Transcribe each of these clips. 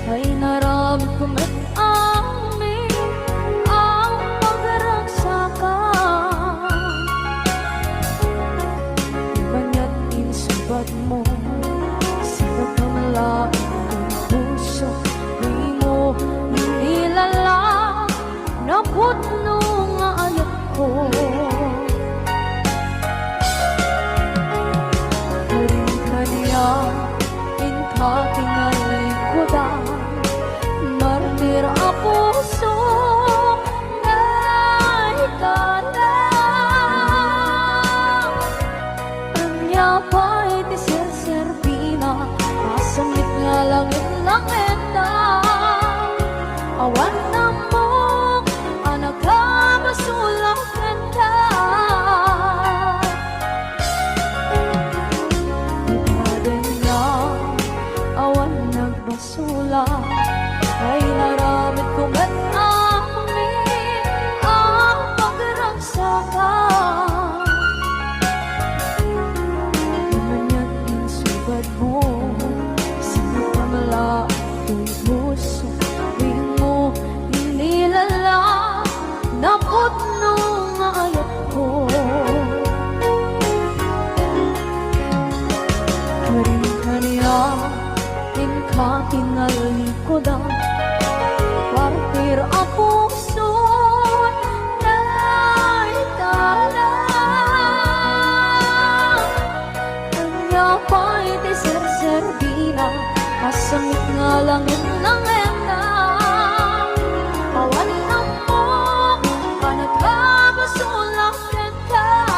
ay naramit ko met amin ang pagragsakan. Banya't insubad mo sa pagkamalain ng puso, di mo nilala na putno nga ayat ko. Tinalikudan, martir ang puso na ikalang. Anya pa'y tiserserbina, masamit nga langit ng endang. Awan na mo, anak ka masulang kenda. Basula ay naramit ko met amin ang pagragsakan. Manya't insubad mo sa pagkamalain puso, di mo inilala na putno nga ayat ko. Kanya ka tinalikodan, partir ang puso na ikalang. Kanya pa'y tiserserbina, masamit nga langit ng endang. Awan na mo, panagkabasulang kenta.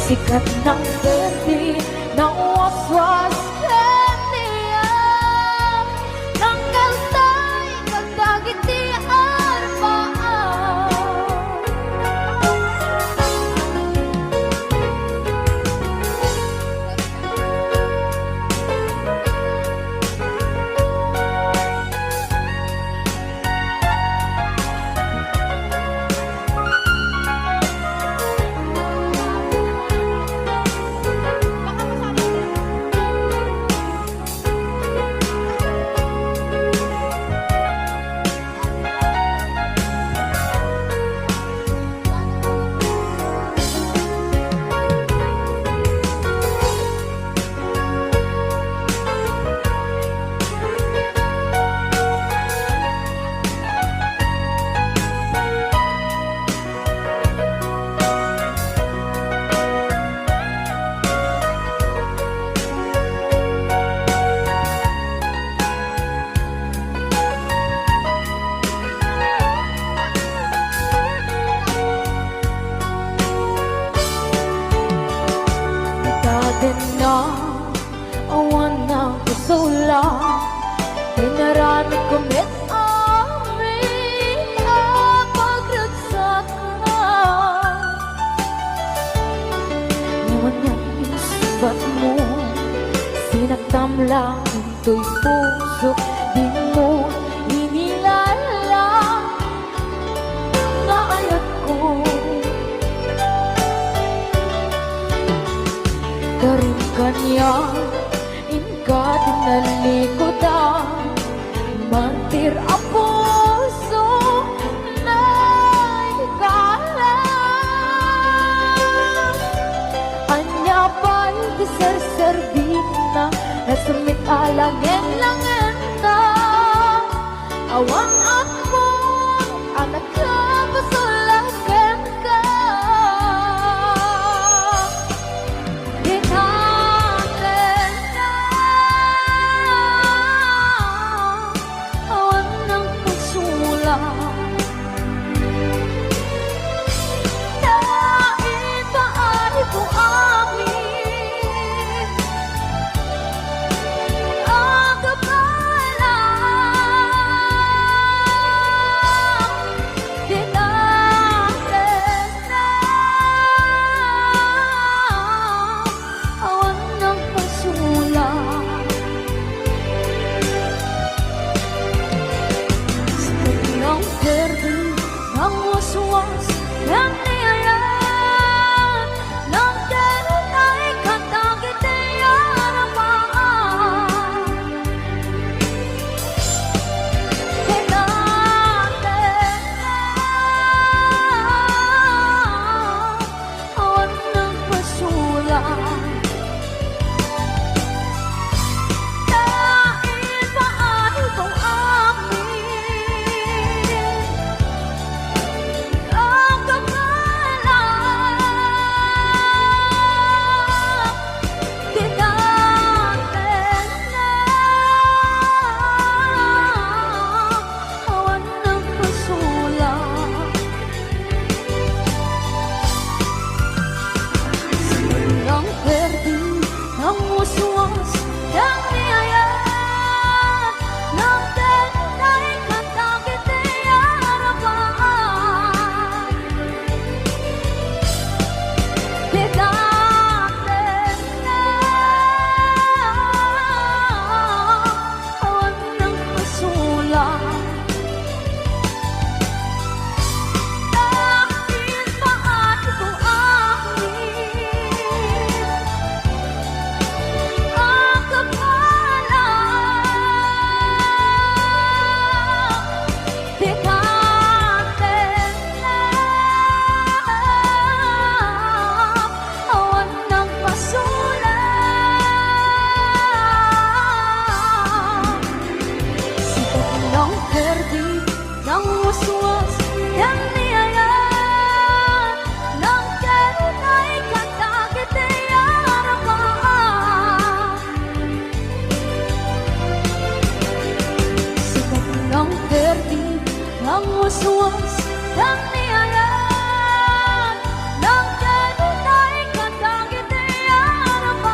Sikat ng berde ng waswas kaniya, ng kaltay kagdagiti armaan. Na awan na kusula, pinaramit ko met amin ang pagragsakan. Naman niya insubat mo, sinaktam lang ito'y puso, di mo inilala na ayat ko. Karin kanya, inka tinalikodan, martir ang puso na ikalang. Anya pa'y tiserserbina, nasamit alangin-langin na. Awang ako, anak ka pasulakin ka. Awan ng waswas yang niayat ng ganun ay katagit ay aramaan. Kailangan awan ng pasulang dahil paano itong amin ang kamalang tinatin na awan ng pasulang. Ang perdi ng waswas yang niayat ng ganun ay katagit ay aramaan. Tinatin na awan ng pasulang dahil paano itong amin ang kamalang tinatin na awan ng pasulang. Sikat ng perdi ng waswas yang niayat ng ganun ay katagit ay aramaan. Sikat ng perdi ng waswas yang niayat ng ganun ay katagit ay aramaan.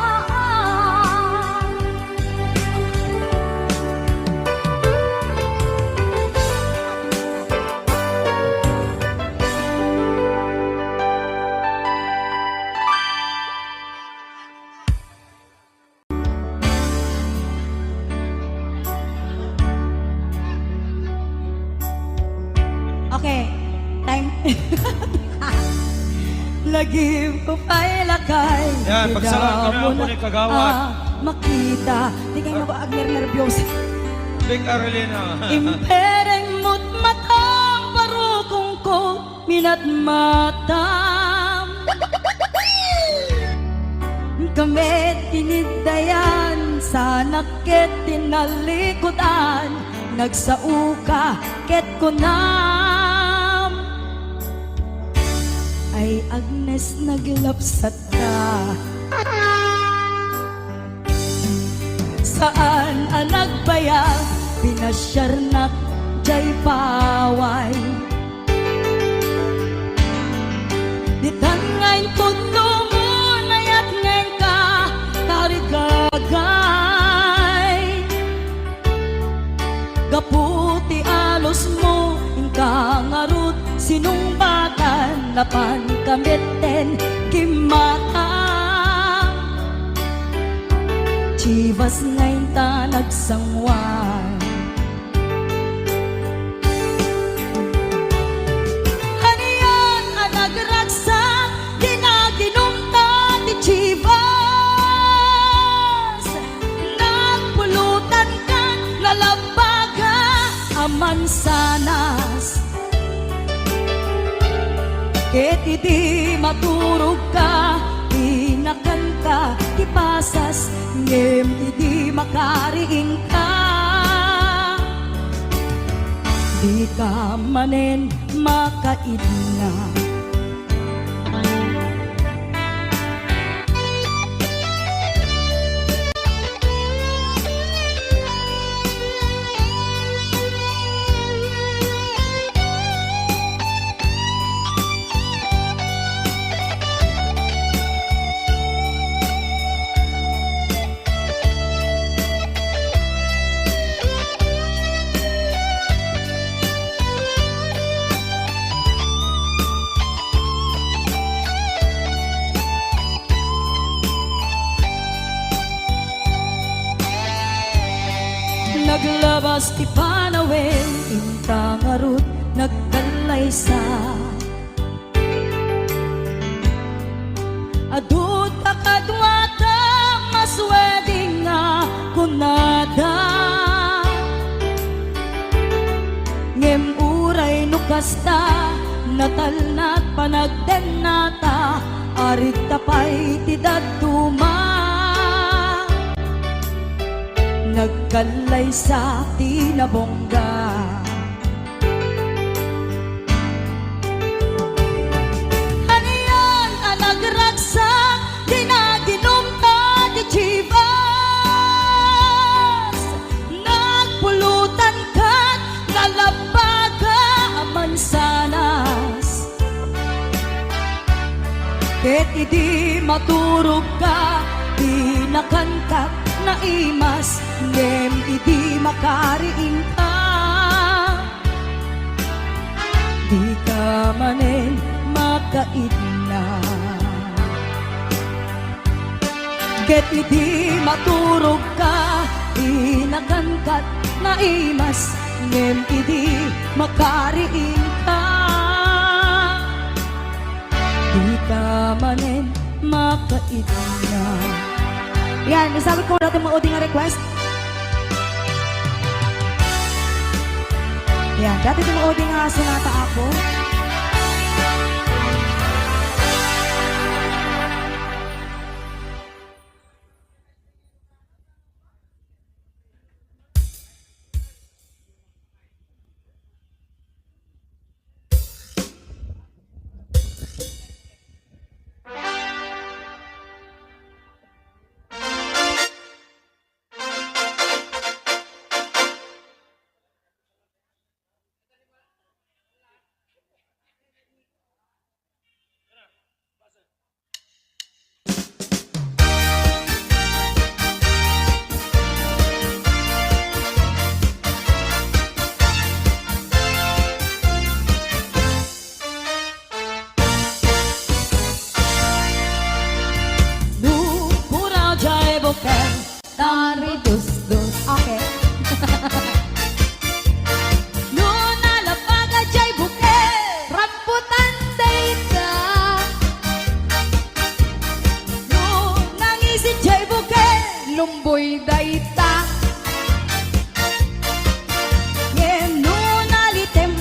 Okay, time. Lagi ko pa'y lakay. Yan, pagsalaan ka na ako ni Kagawad. Makita. Di kayo ba agner nervyos? Big Arelina. Impereng mo't matang parukong ko minat matam. Kami tinidayan sa nakit tinalikutan. Nagsauka ket kunam ay Agnes naglapsat ka. Saan ang nagbayag pinasyarnak jay paway. Ditan ngayon puno mo nayat ngayon ka tarigagay. Gaputi alos mo ingka ngarut sinumbatan napan kamiten kimata. Chivas ngayon ta nagsangwan. Haniyan ang nagragsak dinaginumta ti Chivas. Nagpulutan ka nalabaga amansanas. Ket iti maturog ka pinakanta ipasas ngem iti makariing ka. Di ka manen makaidna. Naglabas ti panawin inta ngarut nagkalaysa. natalnat panagden nata, arit tapay ti daduma. Nagkalay sa tinabongga. Ano yan ang nagragsak, di naginom ta di chivas. Nagpulutan ka, nalabaga mansanas. Ket idi maturog ka, di nakangkat na imas, ngem idi makariing ka. Di ka manen makaidna. Ket idi maturog ka, di nakangkat na imas, ngem idi makariing ka. Di ka manen makaidna. Yan, isabot ko natin mga uding request. Yan, dati ito mga uding sonata ako. Tari dus-dus. Okay. Luna lapaga jay buke, rambutan data. Luna ngisi jay buke, lumboy data. Yen luna litem.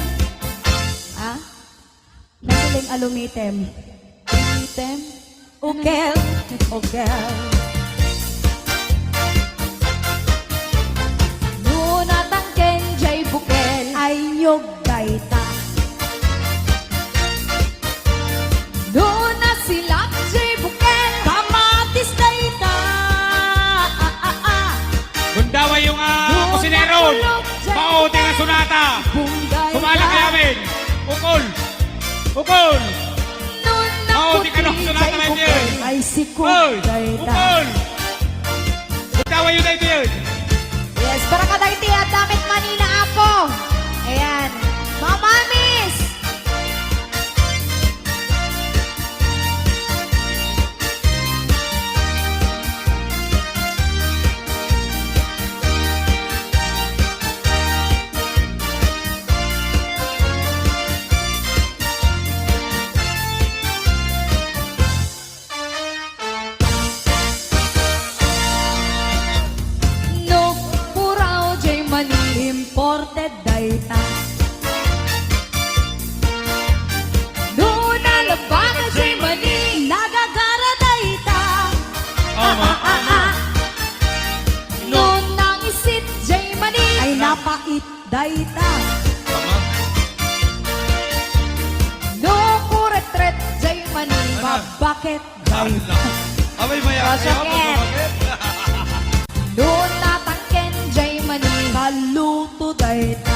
Ah? Nasiling alumitem. Litem. Ukel. Ukel. Ayog dayta. Doon na silak jay bukel, kamatis dayta. Bundawa yung kusinero. Pauti ng sonata. Sumala ka namin. Ukol. Ukol. Pauti ka ng sonata na yun. Ay sikul dayta. Ukol. Bundawa yung dayta yun. Yes, para ka dayti at damit manina ako. Ayan. Mga mamis! No, puraw jay mani imported dayta. Napait dayta. No kuretret jay mani mabakit dayta. Abay maya. Masakit. No natangken jay mani Kaluto dayta.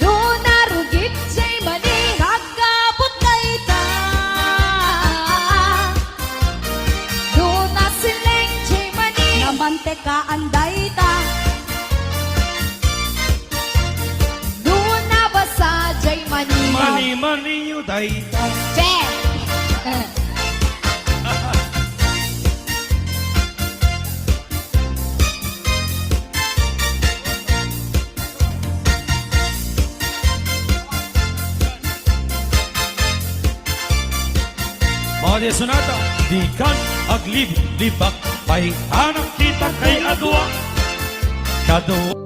no narugit jay mani Kagabot dayta. no nasileng jay mani Namantekaan dayta. no nabasa jay mani Mani yung dayta. Che! Mga sonata, di kan aglib-libak, pay hanap kita kay adwa. Kadwa.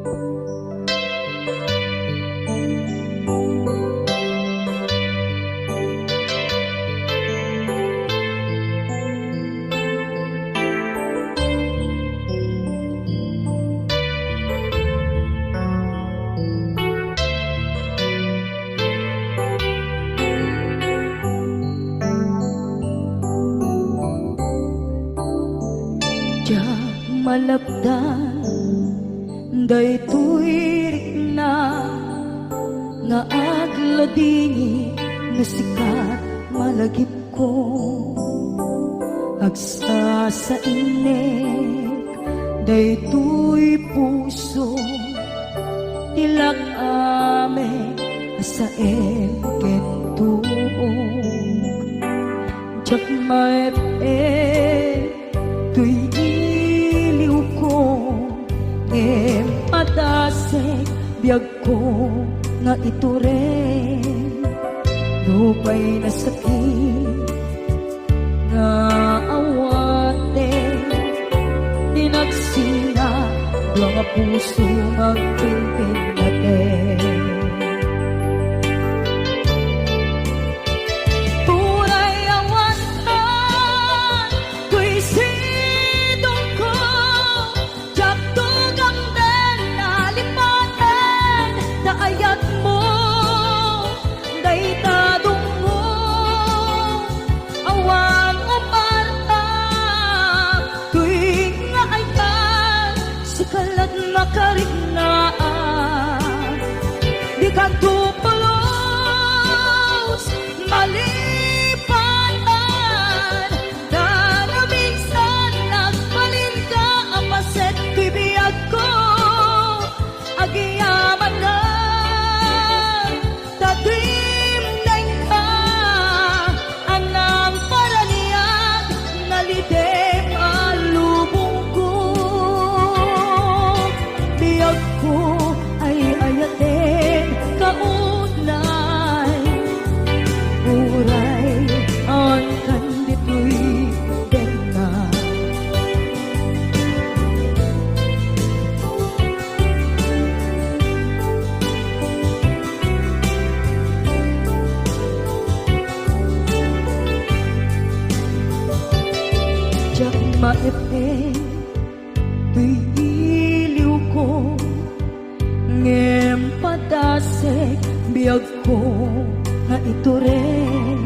malabdan daytoy rikna nga agladingi nga sikat malagip ko agsa sa inek daytoy puso tilak ame sa kento jak maep tuy iliw ko padasek biyag ko nga ito rin lupay na sakit nga awate dinagsina mga puso magpilpil natin tunay awan ka tuy sidong ko jak tugang den nalipaten na ayat mo daytadong mo awang umarta tuwing nga ay ka sikalat makariglaan di ka tupulos malipatan na minsan nagbalin ka apaset bibiyag ko agiyaman na tatim ka anang paraniyag nalidem alubong ko biyag ko ay ayatin kaunay uray ang kandito'y denga jak maepe tuy iliw ko ngem padasek biyag ko nga ito rin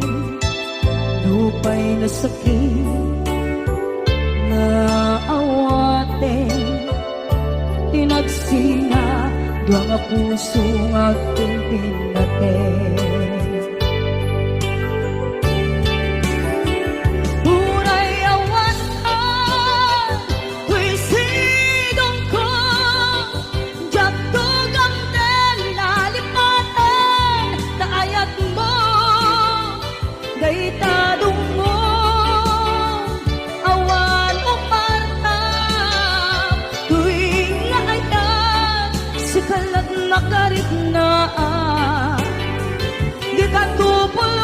lupay na sakit na awate tinagsinga dua nga puso nga pinpinaten Uray awan ka, tuy sidong ko, jak tugang den nalipatan na ayat mo, daytadong mo, awan umarta, tuwing nga ay ka, sikalat makarigmaan, di ka tupulos,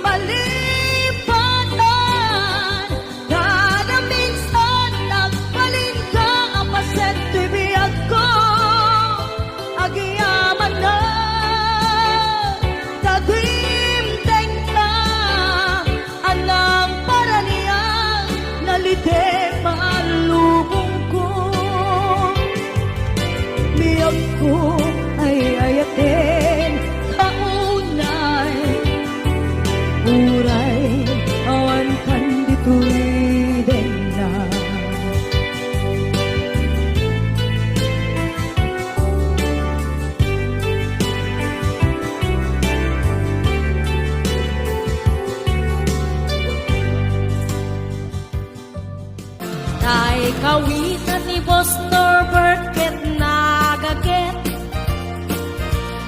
malipatan, na minsan nagbalin ka apaset bibiyag ko, agiyaman na, tagimteng ka, anang paraniyang nalite malubong ko, biyag ko ay ayatin kaunay uray awan kandito'y denna Tay kawitan ni Boss Norbert ket nagaget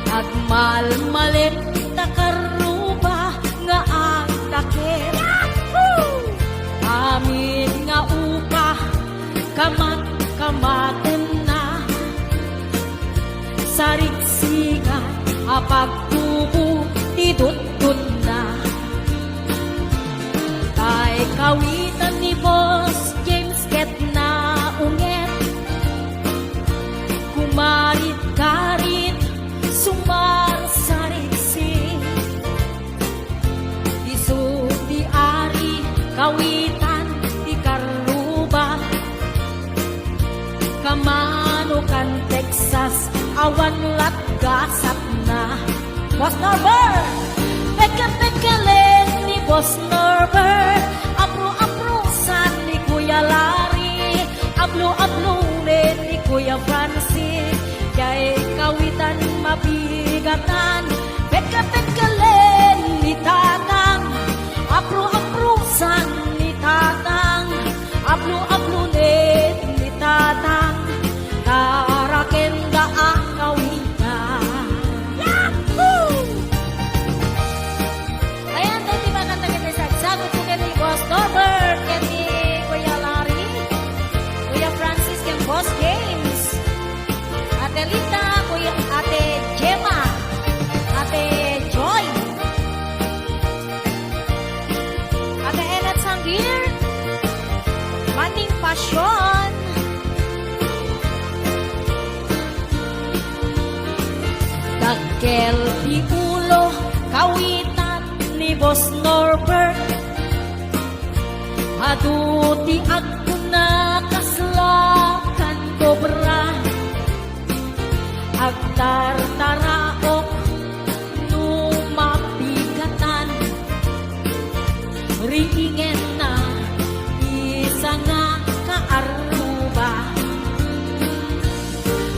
agmalmalit takaruba nga ang taket amin nga upa kamat-kamaten na sarigsigan apagtubo tidutdut na tay kawitan ni Boss James ket na unget kumarit-karit sumar sarigsi isu di ari kawitan di karuba kamanukan Texas awan latgasat na Boss Norbert peke-pekelen ni Boss Norbert apro-aprosan ni Kuya La Kuya Francis, kay kawitan mabigatan. Pekka-pekkalen ni Tatang, apro-aprosan ni Tatang, aplo-aplunin ni Tatang, karakenda ang kawitan. Yahoo! Ayan, tayo di ba kantagin na sagot ko kay Boss Norbert, kay ni Kuya Larry, Kuya Francis, kay Boss James, Ate Lita, Kuya Ate Gemma, Ate Joy, Ate Enat Sanggir, Maning Pasyon, Dagkel di ulo, kawitan ni Boss Norbert. Aduti ako na kaslakan kobra, agtartaraok numapigatan, ringin na isa nga kaaruba.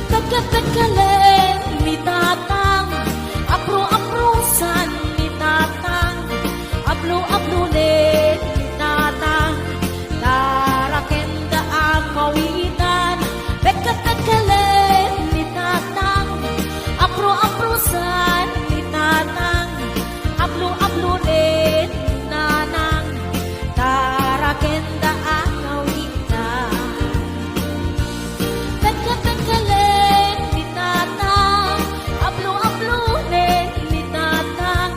Pagkapagkalen ni Tatang, apro-aprosan ni Tatang, aplo-aplunin ni Tatang, tarakenda ang kawitan. Pagkapagkalen ni Tatang, apro-aprosan ni Tatang, aplo-aplunin ni Nanang, tarakenda ang kawitan. Pagkapagkalen ni Tatang, aplo-aplunin ni Tatang,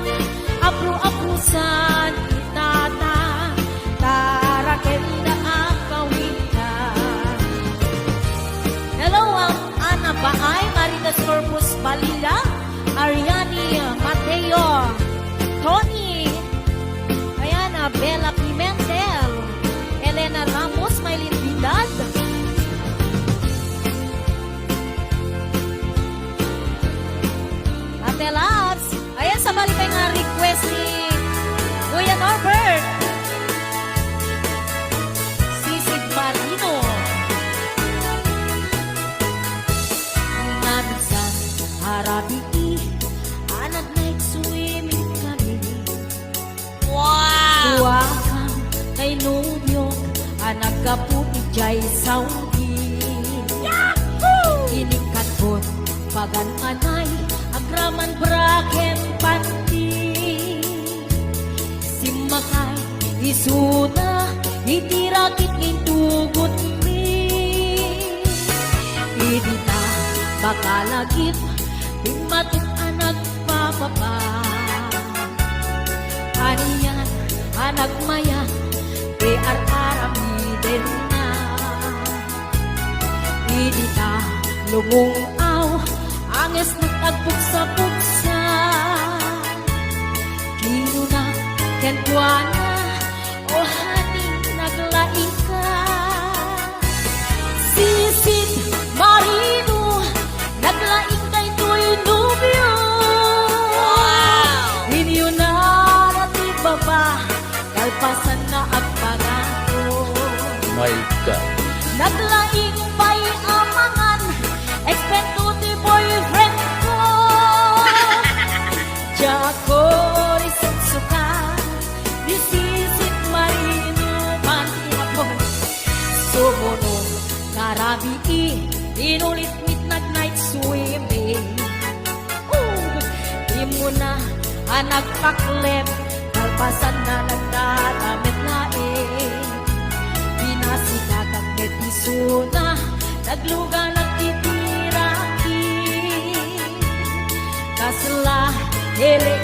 apro-aprusan ni Tatang, tarakenda ang kawitan. Dalawang anak ba ay Maritas Corpus Balila, Ariani Mateo, Tony, ayan, Bella Pimentel, Elena Ramos, Maylin Vidal, Ate Labs, ayan, sa balik nga request ni Kuya Norbert, Sisid Marino, Nabisan, Harabi, anak night swimming kami. Wow! Tuwakan kay Nubyo, anak kaputi jay Saudi. Yahoo! Inikat ko, pagan anay, agraman braken panti. Simakay, isuna, itirakit ngintugot mi. Idita, bakalagip, bimatok anak papapa. Aniyan, anak maya, arami din na. Idita, lumungaw, anges nagtagpugsa-pugsa. Kino na, kentwana, o haning naglaing ka. Sisid Marino, naglaing kay Toy Nubio. Inyo na rati baba, kalpasan na ang pangako. My God. Naglaing pa'y amangan, eksperto ti boyfriend ko. Jako risot suka, disisit marino man inapon. Sumunod, karabi inulit midnight night swimming. Di mo na anak paklep, kalpasan na nagdadamit na Pinasikagag netisuna, nagluga nagtitiraki. Kasla, hele